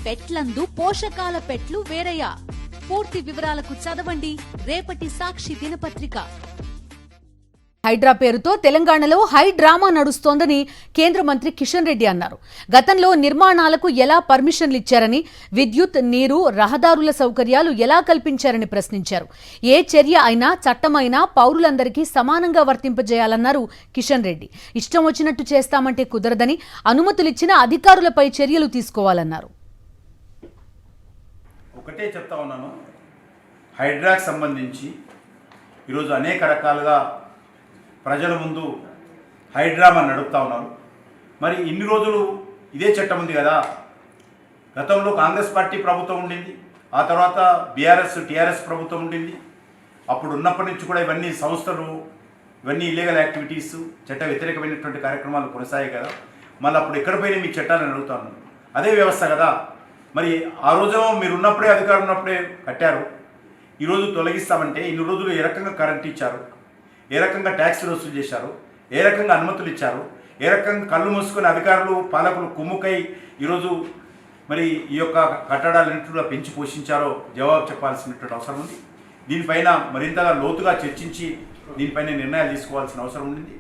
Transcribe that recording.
పెట్లందు పోషకాల పెట్లు వేరయ్యా. పూర్తి వివరాలకు చదవండి రేపటి సాక్షి దినపత్రిక. హైడ్రా పేరుతో తెలంగాణలో హై డ్రామా నడుస్తోందని కేంద్ర మంత్రి కిషన్ రెడ్డి అన్నారు. గతంలో నిర్మాణాలకు ఎలా పర్మిషన్లు ఇచ్చారని, విద్యుత్, నీరు, రహదారుల సౌకర్యాలు ఎలా కల్పించారని ప్రశ్నించారు. ఏ చర్య అయినా చట్టమైనా పౌరులందరికీ సమానంగా వర్తింపజేయాలన్నారు కిషన్ రెడ్డి. ఇష్టం వచ్చినట్టు చేస్తామంటే కుదరదని, అనుమతులిచ్చిన అధికారులపై చర్యలు తీసుకోవాలన్నారు. ఒకటే చెప్తా ఉన్నాను, హైడ్రాకి సంబంధించి ఈరోజు అనేక రకాలుగా ప్రజల ముందు హైడ్రామా నడుపుతా ఉన్నారు. మరి ఇన్ని రోజులు ఇదే చట్టం ఉంది కదా. గతంలో కాంగ్రెస్ పార్టీ ప్రభుత్వం ఉండింది, ఆ తర్వాత టీఆర్ఎస్ ప్రభుత్వం ఉండింది. అప్పుడు ఉన్నప్పటి నుంచి కూడా ఇవన్నీ సంస్థలు, ఇవన్నీ ఇల్లీగల్ యాక్టివిటీస్, చట్ట వ్యతిరేకమైనటువంటి కార్యక్రమాలు కొనసాగాయి కదా. మళ్ళీ అప్పుడు ఎక్కడ పోయినా మీ చట్టాలను అడుగుతాను. అదే వ్యవస్థ కదా. మరి ఆ రోజు మీరు ఉన్నప్పుడే, అధికారం ఉన్నప్పుడే కట్టారు. ఈరోజు తొలగిస్తామంటే ఇన్ని రోజులు ఏ రకంగా కరెంట్ ఇచ్చారు, ఏ రకంగా ట్యాక్సులు వసూలు చేశారు, ఏ రకంగా అనుమతులు ఇచ్చారు, ఏ రకంగా కళ్ళు మూసుకొని అధికారులు, పాలకులు కుమ్ముకై ఈరోజు మరి ఈ యొక్క కట్టడాలన్నింటిలో పెంచి పోషించారో జవాబు చెప్పాల్సినటువంటి అవసరం ఉంది. దీనిపైన మరింతగా లోతుగా చర్చించి దీనిపైన నిర్ణయాలు తీసుకోవాల్సిన అవసరం ఉంది.